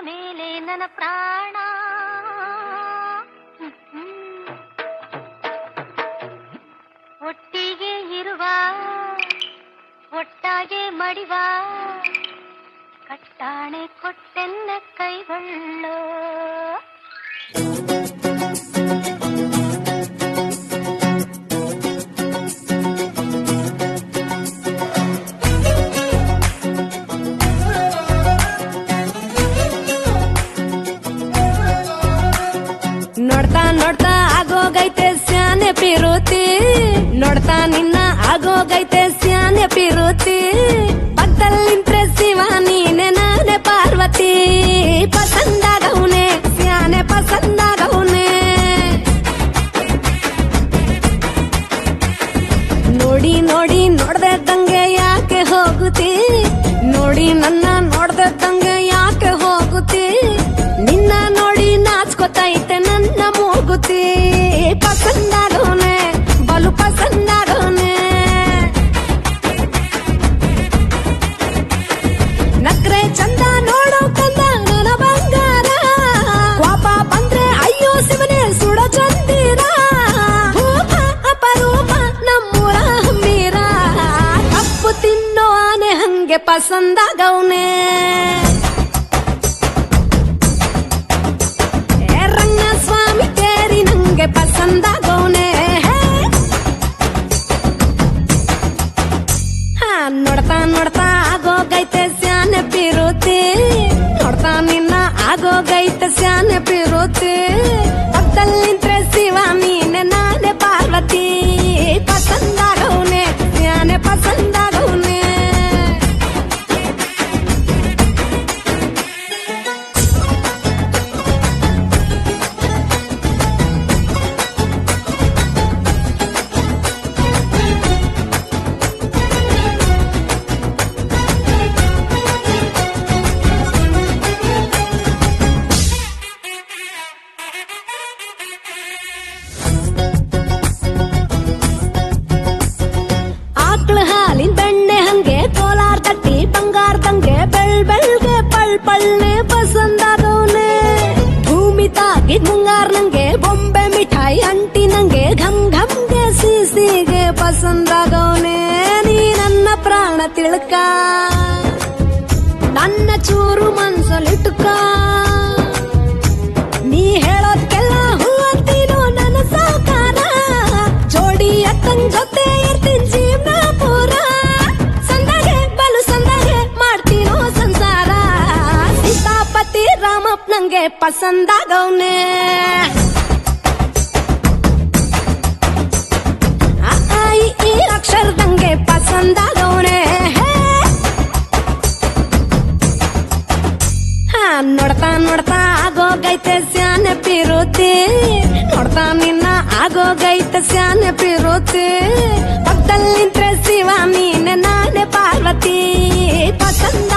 ಮೇಲೆ ನನ್ನ ಪ್ರಾಣ ಒಟ್ಟಿಗೆ ಇರುವ ಒಟ್ಟಾಗೆ ಮಡಿವ ಕಟ್ಟಾಣೆ ಕೊಟ್ಟೆನ್ನ ಕೈಗೊಳ್ಳೋ ನೋಡ್ತಾ ನೋಡ್ತಾ ಆಗೋಗೈತೆ ಸ್ಯಾನೆ ಪಿರುತಿ ನೋಡ್ತಾ ನಿನ್ನ ಆಗೋಗೈತೆ ಸ್ಯಾನೆ ಪಿರುತಿ ಪಕ್ಕದಲ್ಲಿಂತ್ರೆ ಶಿವ ನೀನೆ ನಾನೇ ಪಾರ್ವತಿ ಪಸಂದಾಗವ್ನೆ ಸ್ಯಾನೆ ಪಸಂದಾಗವ್ನೆ ನೋಡಿ ನೋಡಿ ನೋಡ್ದಂಗೆ ಯಾಕೆ ಹೋಗುತ್ತಿ ನೋಡಿ ನನ್ನ ನೋಡ್ದಂಗೆ ಯಾಕೆ ಹೋಗುತ್ತಿ ನಿನ್ನ ನೋಡಿ ನಾಚ್ಕೊತೈತೆ ನನ್ನ ಮೂಗುತಿ ಪಸಂದಾಗವ್ನೆ ಬಲು ಪಸಂದಾಗವ್ನೆ ನಕ್ರೆ ಚಂದ ನೋಡೋ ಕಂದ ನನ್ನ ಬಂಗಾರ ಕೋಪ ಬಂದ್ರೆ ಅಯ್ಯೋ ಶಿವನೇ ಸುಡ ಚಂದಿರ ಅಪರೂಪ ನಮ್ಮೂರ ಹಮ್ಮೀರ ಕಪ್ಪು ತಿನ್ನೋ ಆನೆ ಹಂಗೆ ಪಸಂದಾಗವ್ನೆ ರಂಗಸ್ವಾಮಿ ತೇರಿ ನಂಗೆ ಪಸಂದಾಗವ್ನೆ ನೋಡ್ತಾ ನೋಡ್ತಾ ಆಗೋಗೈತೆ ಸ್ಯಾನೆ ಪಿರುತಿ ನೋಡ್ತಾ ನಿನ್ನ ಆಗೋಗೈತೆ ಸ್ಯಾನೆ ಪಿರುತಿ ಪಕ್ಕದಲ್ಲಿಂತ್ರೆ ಶಿವ ನೀನೆ ನಾನೇ ಪಾರ್ವತಿ ಪಸಂದಾಗವ್ನೆ ಸ್ಯಾನೆ ಪಸಂದಾಗವ್ನೆ ಹಾಲಿನ ಬೆಣ್ಣೆ ಹಂಗೆ ಕೋಲಾರ ತಟ್ಟಿ ಬಂಗಾರದಂಗೆ ಬೆಳ್ಗೆ ಪಳ್ನೆ ಪಸಂದಾಗವ್ನೆ ಭೂಮಿ ತಾಗಿ ಮುಂಗಾರ್ ನಂಗೆ ಬೊಂಬೆ ಮಿಠಾಯಿ ಅಂಟಿ ನಂಗೆ ಘಮ್ ಘಮ್ಗೆ ಸಿಸಿಗೆ ಪಸಂದಾಗವ್ನೆ ನೀ ನನ್ನ ಪ್ರಾಣ ತಿಳ್ಕ ನನ್ನ ಚೂರು ಮನ್ಸಲ್ಲಿಟ್ಟುಕ ನೀ ಹೇಳೋದ್ಕೆಲ್ಲ ಹೂ ಅಂತೀನೋ ನನ್ನ ಸಾಕಾರ ಜೋಡಿ ಅಕ್ಕನ್ ಜೊತೆ ಇರ್ತೀನಿ ಜೀವನ ಪೂರ ಸಂದಾಗೆ ಬಲು ಸಂದಾಗೆ ಮಾಡ್ತೀನೋ ಸಂಸಾರ ಸೀತಾಪತಿ ರಾಮಪ್ಪ ನಂಗೆ ಪಸಂದಾಗವ್ನೆ ಈ ಅಕ್ಷರದಂಗೆ ಪಸಂದಾಗವ್ನೆ ನೋಡ್ತಾ ನೋಡ್ತಾ ಆಗೋಗೈತೆ ಸ್ಯಾನೆ ಪಿರುತಿ ನೋಡ್ತಾ ನಿನ್ನ ಆಗೋಗೈತೆ ಸ್ಯಾನೆ ಪಿರುತಿ ಪಕ್ಕದಲ್ಲಿಂತ್ರೆ ಶಿವ ನೀನೆ ನಾನೇ ಪಾರ್ವತಿ ಪಸಂದ